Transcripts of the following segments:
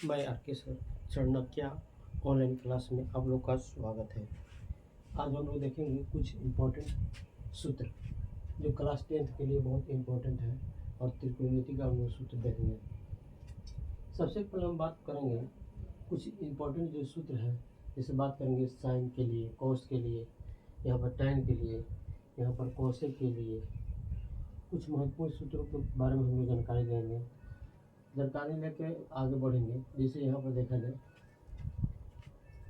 मैं R K sir Chanakya online class में आप लोग का स्वागत है। आज हम लोग देखेंगे कुछ इम्पोर्टेंट सूत्र जो क्लास 10th के लिए बहुत इम्पोर्टेंट है और त्रिकोणमिति का हम लोग सूत्र देखेंगे। सबसे पहले हम बात करेंगे कुछ इम्पोर्टेंट जो सूत्र है, जैसे बात करेंगे साइन के लिए, कॉस के लिए, यहाँ पर टैन के लिए, यहाँ पर कोसेक के लिए। कुछ महत्वपूर्ण सूत्रों के बारे में हम लोग जानकारी देंगे, जानकारी लेके आगे बढ़ेंगे। जैसे यहाँ पर देखा जाए,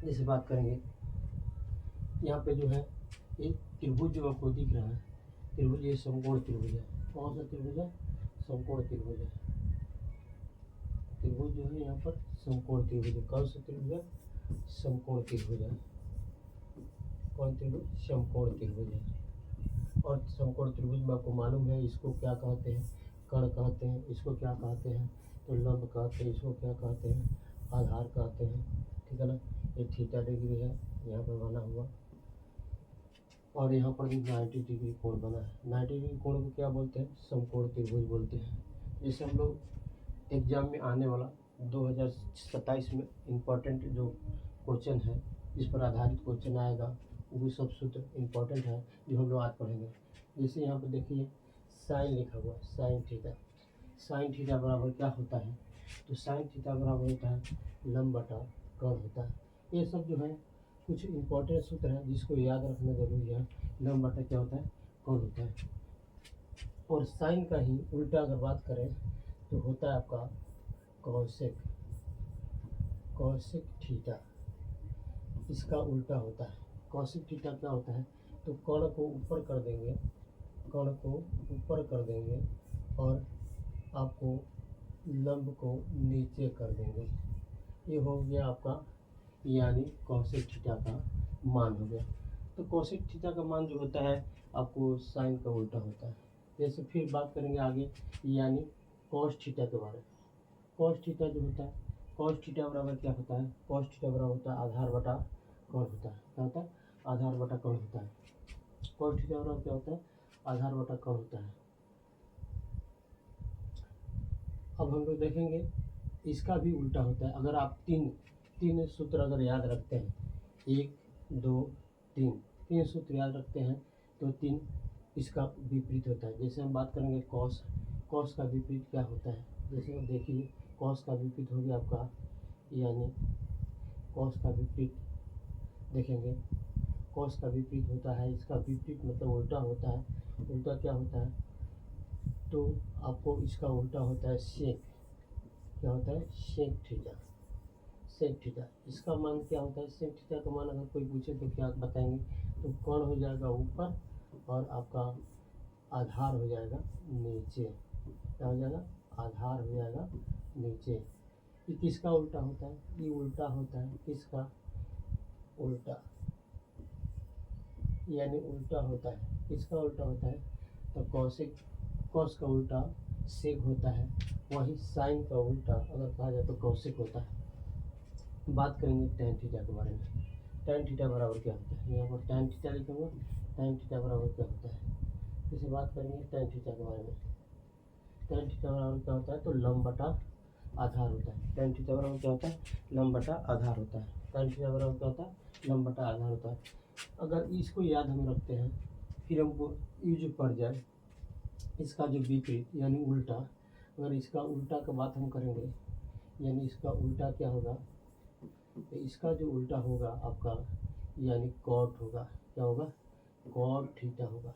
जैसे बात करेंगे यहाँ पे जो है एक त्रिभुज जो आपको दिख रहा है, त्रिभुज ये समकोण त्रिभुज है। कौन सा त्रिभुज है? समकोण त्रिभुज है। त्रिभुज जो है यहाँ पर समकोण त्रिभुज है। कौन सा त्रिभुज है? समकोण त्रिभुज है। कौन त्रिभुज? समकोण त्रिभुज है। और समकोण त्रिभुज में आपको मालूम है इसको क्या कहते हैं? कर्ण कहते हैं। इसको क्या कहते हैं? तो लंब कहते हैं। इसको क्या कहते हैं? आधार कहते हैं। ठीक है ना। ये थीटा डिग्री है यहाँ पर बना हुआ, और यहाँ पर भी 90 डिग्री कोण बना है। 90 डिग्री कोण को क्या बोलते हैं? समकोण त्रिभुज बोलते हैं। जैसे हम लोग एग्जाम में आने वाला 2027 में इम्पोर्टेंट जो क्वेश्चन है, इस पर आधारित क्वेश्चन आएगा, वो सब सूत्र इम्पोर्टेंट है जो हम लोग आज पढ़ेंगे। जैसे यहाँ पर देखिए साइन लिखा हुआ, साइन थीटा। साइन थीटा बराबर क्या होता है? तो साइन थीटा बराबर होता है लंब बटा कर्ण होता है। ये सब जो है कुछ इम्पोर्टेंट सूत्र है जिसको याद रखना जरूरी है। लंब बटा क्या होता है? कर्ण होता है। और साइन का ही उल्टा अगर बात करें तो होता है आपका कॉसेक। कॉसेक थीटा इसका उल्टा होता है। कॉसेक थीटा क्या होता है? तो कर्ण को ऊपर कर देंगे, कर्ण को ऊपर कर देंगे और आपको लंब को नीचे कर देंगे। ये हो गया आपका, यानी कॉसेक थीटा का मान हो गया। तो कॉसेक थीटा का मान जो होता है आपको साइन का उल्टा होता है। जैसे फिर बात करेंगे आगे, यानी कॉस थीटा के बारे में। कॉस थीटा जो होता है, कॉस थीटा बराबर क्या होता है? कॉस थीटा बराबर होता है आधार बटा कर्ण होता है। क्या होता है? आधार बटा कर्ण होता है। कॉस थीटा बराबर क्या होता है? आधार बटा कर्ण होता है। अब हम लोग देखेंगे इसका भी उल्टा होता है। अगर आप तीन सूत्र अगर याद रखते हैं, 1 2 3, 3 सूत्र याद रखते हैं तो 3 इसका विपरीत होता है। जैसे हम बात करेंगे कॉस, कॉस का विपरीत क्या होता है? जैसे आप देखिए कॉस का विपरीत हो गया आपका, यानी कॉस का विपरीत देखेंगे, कॉस का विपरीत होता है, इसका विपरीत मतलब उल्टा होता है। उल्टा क्या होता है? तो आपको इसका उल्टा होता है सेक। क्या होता है? Sec theta. सेक थीटा इसका मान क्या होता है? सेक थीटा का मान अगर कोई पूछे तो क्या बताएंगे? तो कर्ण हो जाएगा ऊपर और आपका आधार हो जाएगा नीचे। क्या हो जाएगा? आधार हो जाएगा नीचे। ये किसका उल्टा होता है? ये उल्टा होता है किसका? उल्टा, यानी उल्टा होता है। किसका उल्टा होता है? तो कॉसेक, कॉस का उल्टा सेक होता है। वही साइन का उल्टा अगर कहा जाए तो कॉसेक होता है। बात करेंगे टैन थीटा के बारे में। टैन थीटा बराबर क्या होता है? यहाँ पर टैन थीटा लिखा हुआ, टैन थीटा बराबर क्या होता है? इसे बात करेंगे टैन थीटा के बारे में। टैन थीटा बराबर क्या होता है? तो लंब बटा आधार होता है। टैन थीटा बराबर क्या होता है? लंब बटा आधार होता है। टैन थीटा बराबर क्या होता है? लंब बटा आधार होता है। अगर इसको याद हम रखते हैं, फिर हमको यूज पड़ जाए इसका जो विपरीत यानी उल्टा, अगर इसका उल्टा का बात हम करेंगे, यानी इसका उल्टा क्या होगा? तो इसका जो उल्टा होगा आपका, यानी कॉट होगा। क्या होगा? कॉट थीटा होगा।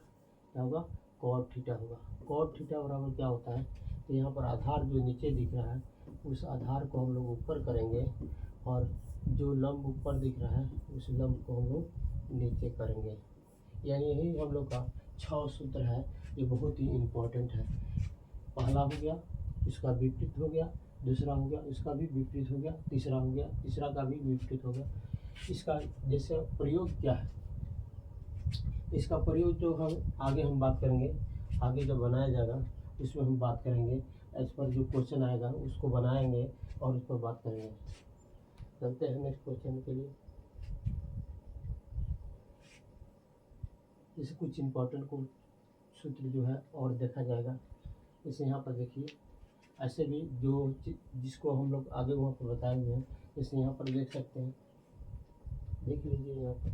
क्या होगा? कॉट थीटा होगा। कॉट थीटा बराबर क्या होता है? तो यहाँ पर आधार जो नीचे दिख रहा है उस आधार को हम लोग ऊपर करेंगे और जो लंब ऊपर दिख रहा है उस लंब को हम लोग नीचे करेंगे। यानी यही हम लोग का 6 सूत्र है जो बहुत ही इम्पोर्टेंट है। पहला हो गया, इसका विपरीत हो गया, दूसरा हो गया इसका भी विपरीत हो गया, तीसरा हो गया, तीसरा का भी विपरीत हो गया। इसका जैसे प्रयोग क्या है, इसका प्रयोग जो हम बात करेंगे, आगे जो बनाया जाएगा उसमें हम बात करेंगे। इस पर जो क्वेश्चन आएगा उसको बनाएंगे और उस पर बात करेंगे। चलते हैं नेक्स्ट क्वेश्चन के लिए। जैसे कुछ इम्पोर्टेंट को सूत्र जो है और देखा जाएगा। जैसे यहाँ पर देखिए ऐसे भी जो जिसको हम लोग आगे वहाँ पर बताए हुए हैं, जैसे यहाँ पर देख सकते हैं, देख लीजिए यहाँ पर,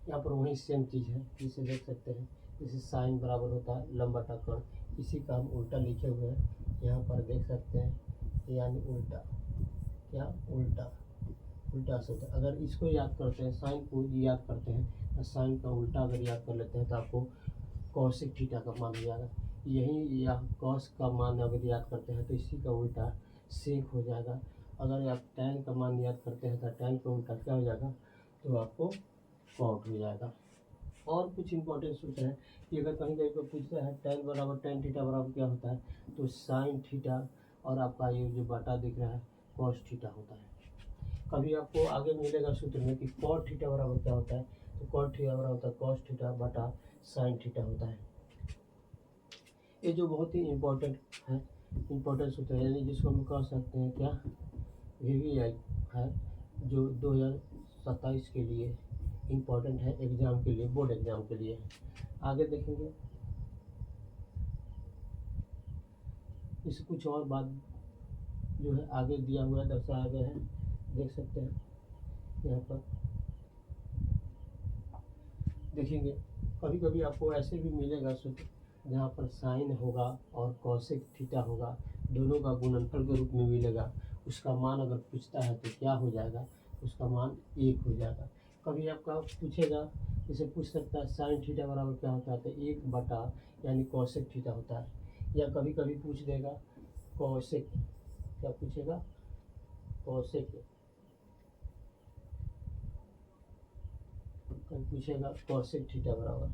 यहाँ पर वही सेम चीज़ है, जिसे देख सकते हैं, जैसे साइन बराबर होता है लंबा टक्कर, इसी का हम उल्टा लिखे हुए हैं, यहाँ पर देख सकते हैं, यानी उल्टा, क्या उल्टा, उल्टा से होता है। अगर इसको याद करते हैं, साइन को याद करते हैं, तो साइन का उल्टा अगर याद कर लेते हैं तो आपको कॉसेक थीटा का मान हो जाएगा। यही या कॉस का मान अगर याद करते हैं तो इसी का उल्टा सेक हो जाएगा। अगर आप टैन का मान याद करते हैं तो टैन का उल्टा क्या हो जाएगा, तो आपको कॉट हो जाएगा। और कुछ इंपॉर्टेंट सूत्र है कि अगर कहीं कहीं पर पूछता है टैन बराबर टैन थीटा बराबर क्या होता है, तो साइन थीटा और आपका ये जो बटा दिख रहा है कॉस थीटा होता है। कभी आपको आगे मिलेगा सूत्र में कि कॉट थीटा बराबर क्या होता है, तो कॉट थीटा बराबर होता है कॉस थीटा बटा साइन थीटा होता है। ये जो बहुत ही इम्पोर्टेंट है, इम्पोर्टेंट सूत्र है, यानी जिसको हम कह सकते हैं क्या, VVI है, जो 2027 के लिए इम्पोर्टेंट है, एग्ज़ाम के लिए, बोर्ड एग्ज़ाम के लिए। आगे देखेंगे इस कुछ और बात जो है आगे दिया हुआ है, दर्शाया गया है, देख सकते हैं यहाँ पर देखेंगे। कभी कभी आपको ऐसे भी मिलेगा सूत्र जहाँ पर साइन होगा और कॉसेक थीटा होगा, दोनों का गुणनफल के रूप में मिलेगा, उसका मान अगर पूछता है तो क्या हो जाएगा, उसका मान 1 हो जाएगा। कभी आपका पूछेगा, जैसे पूछ सकता है साइन थीटा बराबर क्या होता है, तो 1 बटा यानी कॉसेक थीटा होता है। या कभी कभी पूछ देगा कॉसेक, क्या पूछेगा, कॉसेक, कभी पूछेगा कॉसेक थीटा बराबर,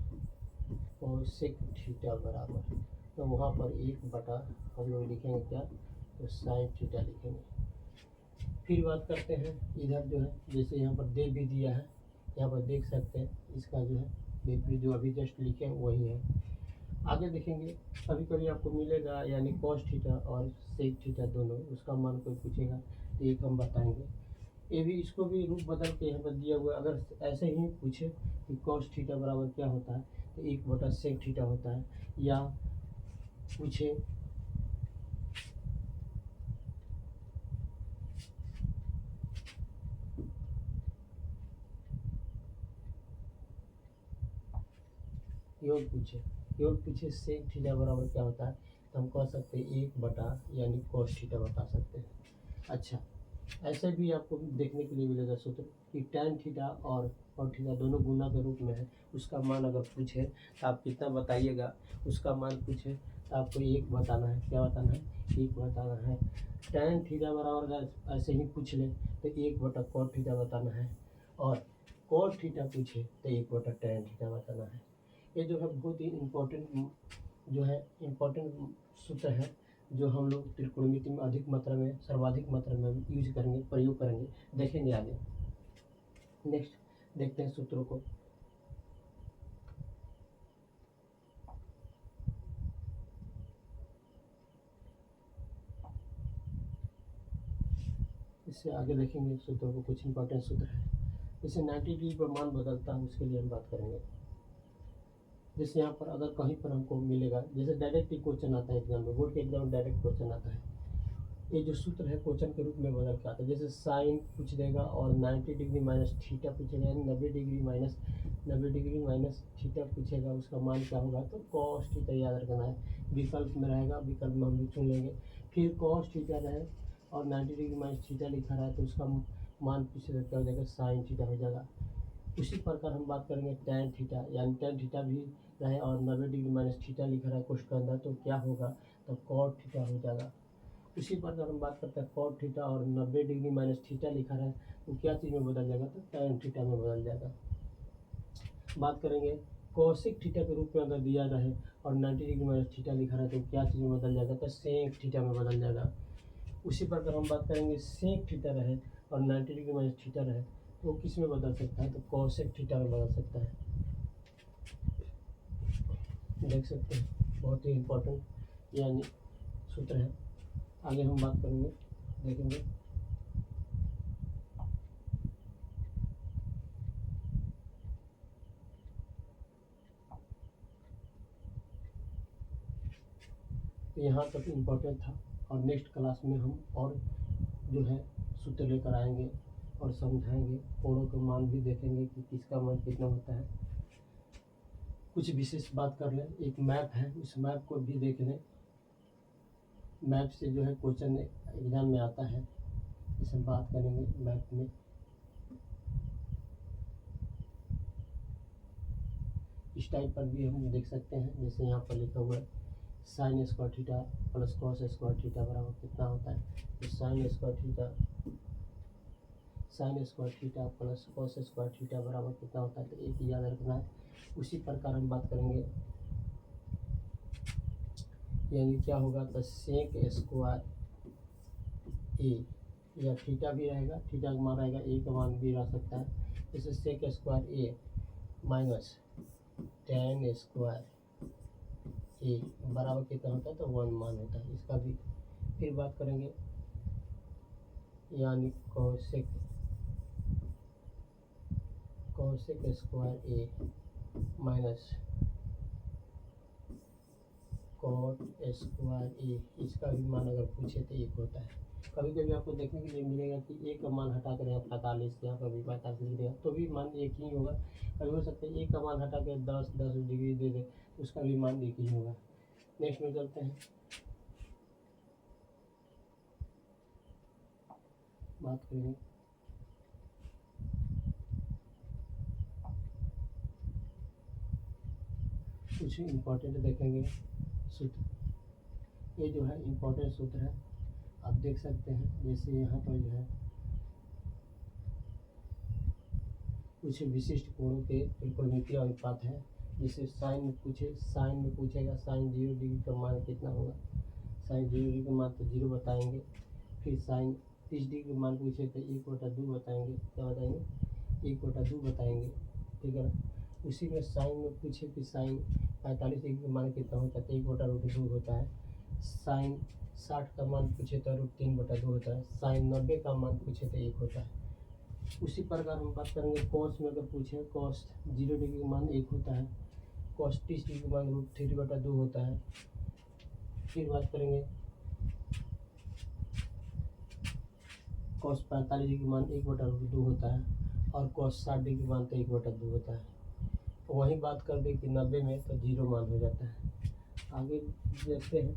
कॉसेक थीटा बराबर, तो वहाँ पर 1 बटा हम लोग लिखेंगे क्या, तो साइन थीटा लिखेंगे। फिर बात करते हैं इधर जो है, जैसे यहाँ पर दे भी दिया है, यहाँ पर देख सकते हैं, इसका जो है विपरीत जो अभी जस्ट लिखे वही है। आगे देखेंगे कभी कभी आपको मिलेगा यानी कॉस थीटा और सेक थीटा दोनों, उसका मान कोई पूछेगा तो एक हम बताएंगे। ये भी, इसको भी रूप बदल के यहाँ पर दिया हुआ है। अगर ऐसे ही पूछे कि कॉस थीटा बराबर क्या होता है, तो 1 बटा सेक थीटा होता है। या पूछे योग पूछे सेक थीटा बराबर क्या होता है, तो हम कह सकते हैं 1 बटा यानी कॉस थीटा बता सकते हैं। अच्छा, ऐसे भी आपको देखने के लिए मिलेगा सूत्र कि टैन थीटा और कॉट थीटा दोनों गुना के रूप में है, उसका मान अगर पूछे तो आप कितना बताइएगा, उसका मान पूछे तो आपको 1 बताना है। क्या बताना है, 1 बताना है। टैन थीटा बराबर अगर ऐसे ही पूछ ले तो 1 बटा कॉट थीटा बताना है, और कॉट थीटा पूछे तो 1 बटा टैन थीटा बताना है। ये जो है बहुत ही इम्पोर्टेंट सूत्र है, जो हम लोग त्रिकोणमिति में अधिक मात्रा में, सर्वाधिक मात्रा में यूज करेंगे, प्रयोग करेंगे, देखेंगे आगे। नेक्स्ट देखते हैं सूत्रों को। इससे आगे देखेंगे सूत्रों को, कुछ इंपॉर्टेंट सूत्र है। जैसे 90 डिग्री पर मान बदलता है, उसके लिए हम बात करेंगे। जैसे यहाँ पर अगर कहीं पर हमको मिलेगा, जैसे डायरेक्ट ही क्वेश्चन आता है एग्जाम में, बोर्ड के एग्जाम में डायरेक्ट क्वेश्चन आता है, ये जो सूत्र है क्वेश्चन के रूप में बदल के आता है। जैसे साइन पूछ देगा और 90 डिग्री माइनस थीटा पूछेगा, यानी 90 डिग्री माइनस थीटा पूछेगा, उसका मान क्या होगा, तो कॉस थीटा याद रखना है। विकल्प में रहेगा, विकल्प में हम भी चुन लेंगे। फिर कॉस थीटा रहे और 90 डिग्री माइनस थीटा लिखा रहा है, तो उसका मान पूछेगा क्या हो जाएगा, साइन थीटा हो जाएगा। उसी प्रकार हम बात करेंगे टैन थीटा, यानी टैन थीटा भी रहे और 90 डिग्री माइनस थीटा लिखा रहा है क्वेश्चन के अंदर, तो क्या होगा, तो कॉट थीटा हो जाएगा। उसी प्रकार हम बात करते हैं कॉट थीटा और 90 डिग्री माइनस थीटा लिखा है, तो क्या चीज़ में बदल जाएगा, तो टैन थीटा में बदल जाएगा। बात करेंगे कॉसेक थीटा के रूप में अगर दिया रहे और 90 डिग्री माइनस थीटा लिखा है, तो क्या चीज़ में बदल जाएगा, तो सेक थीटा में बदल जाएगा। उसी प्रकार हम बात करेंगे सेक थीटा रहे और 90 डिग्री माइनस थीटा रहे, तो किस में बदल सकता है, तो कॉसेक थीटा में बदल सकता है। देख सकते हैं, बहुत ही इम्पोर्टेंट यानी सूत्र है। आगे हम बात करेंगे, देखेंगे। तो यहाँ तक इम्पोर्टेंट था, और नेक्स्ट क्लास में हम और जो है सूत्र लेकर आएंगे और समझाएंगे, कोणों के मान भी देखेंगे कि किसका मान कितना होता है। कुछ विशेष बात कर लें, एक मैप है, उस मैप को भी देख लें। मैप से जो है क्वेश्चन एग्जाम में आता है, इसे बात करेंगे मैप में। इस टाइप पर भी हम देख सकते हैं, जैसे यहाँ पर लिखा हुआ है sine square theta plus cos square theta बराबर कितना होता है। तो sine square theta plus cos square theta बराबर कितना होता है, तो एक याद रखना है। उसी प्रकार हम बात करेंगे, यानी क्या होगा, तो सेक स्क्वायर ए, या थीटा भी रहेगा, थीटा का मान रहेगा, ए का मान भी रह सकता है। जैसे सेक स्क्वायर ए माइनस टेन स्क्वायर ए बराबर कितना होता है, तो 1 मान होता है। इसका भी फिर बात करेंगे, यानी कोसेक स्क्वायर ए माइनस कॉट स्क्वायर ए, इसका भी मान अगर पूछे तो 1 होता है। कभी कभी आपको देखने के लिए मिलेगा कि ए का मान हटा कर यहाँ 45, यहाँ पर भी 45 लिख देगा, तो भी मान एक ही होगा। कभी हो सकता है ए का मान हटा कर 10 डिग्री दे दे, उसका भी मान एक ही होगा। नेक्स्ट में चलते हैं, बात करेंगे कुछ इम्पोर्टेंट देखेंगे सूत्र। ये जो है इम्पोर्टेंट सूत्र है, आप देख सकते हैं। जैसे यहाँ पर जो है कुछ विशिष्ट कोणों के त्रिकोणमितीय अनुपात है। जैसे साइन में पूछेगा साइन 0 डिग्री का मान कितना होगा, साइन 0 डिग्री का मान तो 0 बताएंगे। फिर साइन 30 डिग्री का मान पूछे तो 1/2 बताएंगे, क्या बताएंगे, 1/2 बताएंगे, ठीक है ना। उसी में साइन में पूछे कि साइन 45 डिग्री का मान कितना होता है, तो 1/2 होता है। साइन 60 का मान पूछे तो √3/2 होता है। साइन 90 का मान पूछे तो 1 होता है। उसी प्रकार हम बात करेंगे कॉस में, अगर पूछे कॉस 0 डिग्री का मान 1 होता है, कॉस 30 डिग्री का मान √3/2 होता है। फिर बात करेंगे कॉस 45 डिग्री का मान 1/2 होता है, और कॉस 60 डिग्री का मान तो 1/2 होता है। वहीं बात कर दे कि 90 में तो 0 मान हो जाता है। आगे देखते हैं,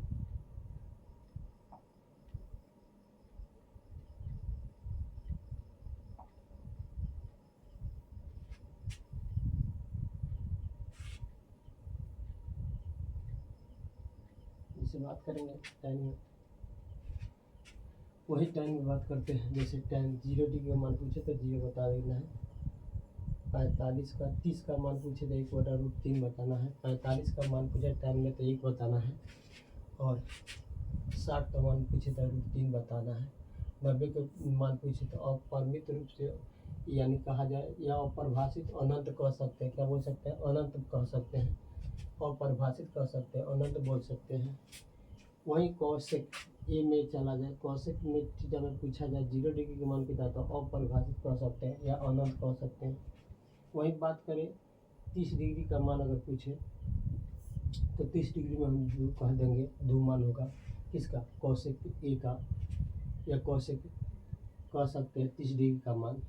इससे बात करेंगे tan में, वही tan में बात करते हैं। जैसे tan 0 डिग्री का मान पूछे तो 0 बता देना है। 30 का मान पूछे तो 1/√3 बताना है। 45 का मान पूछे tan में तो 1 बताना है, और 60 का मान पूछे तो √3 बताना है। 90 का मान पूछे तो अपरिमित रूप से, यानी कहा जाए, या अपरिभाषित अनंत कह सकते हैं, क्या बोल सकते हैं, अनंत कह सकते हैं, अपरिभाषित कह सकते हैं, अनंत बोल सकते हैं। वहीं कॉसेक ए में चला जाए, कॉसेक में जब पूछा जाए 0 डिग्री के मान कितना, तो अपरिभाषित कह सकते हैं या अनंत कह सकते हैं। वहीं बात करें 30 डिग्री का मान अगर पूछे तो 30 डिग्री में हम जो कह देंगे 2 मान होगा, किसका, कॉसेक ए का, या कॉसेक कह सकते हैं 30 डिग्री का मान।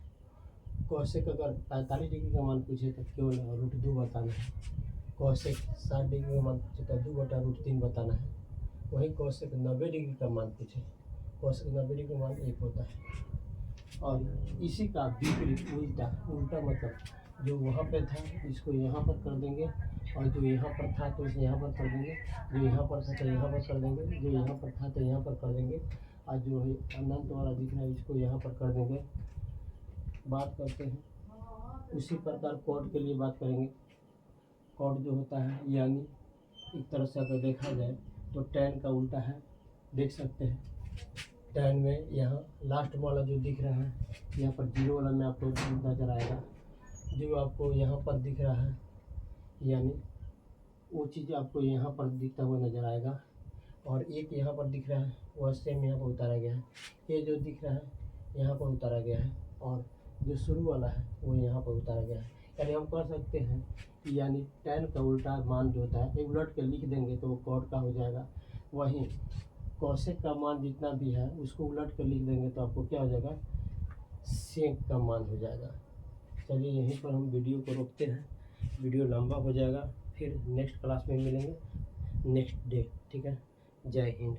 कॉसेक अगर 45 डिग्री का मान पूछे तो केवल √2 बताना है। कॉसेक 60 डिग्री का मान पूछे तो 2/√3 बताना है। वहीं कॉसेक 90 डिग्री का मान पूछे, कॉसेक 90 डिग्री का मान 1 होता है। और इसी का विपरीत उल्टा मतलब जो वहाँ पे था इसको यहाँ पर कर देंगे, और जो यहाँ पर था तो इसे यहाँ पर कर देंगे, जो यहाँ पर था तो यहाँ पर कर देंगे, जो यहाँ पर था तो यहाँ पर कर देंगे, और जो है अनंत वाला दिख रहा है इसको यहाँ पर कर देंगे। बात करते हैं उसी प्रकार कॉट के लिए बात करेंगे। कॉट जो होता है, यानी एक तरह से अगर देखा जाए तो tan का उल्टा है, देख सकते हैं। tan में यहाँ लास्ट वाला जो दिख रहा है, यहाँ पर 0 वाला में आपको नज़र आएगा, जो आपको यहाँ पर दिख रहा है, यानी वो चीज़ आपको यहाँ पर दिखता हुआ नज़र आएगा। और एक यहाँ पर दिख रहा है, वह सेम यहाँ पर उतारा गया है। ये जो दिख रहा है यहाँ पर उतारा गया है, और जो शुरू वाला है वो यहाँ पर उतारा गया है। यानी हम कह सकते हैं कि यानी tan का उल्टा मान जो होता है, एक उलट के लिख देंगे तो वो कॉट का हो जाएगा। वहीं कौशिक का मान जितना भी है उसको उलट कर लिख देंगे तो आपको क्या हो जाएगा, सेक का मान हो जाएगा। चलिए यहीं पर हम वीडियो को रोकते हैं, वीडियो लंबा हो जाएगा, फिर नेक्स्ट क्लास में मिलेंगे नेक्स्ट डे। ठीक है, जय हिंद।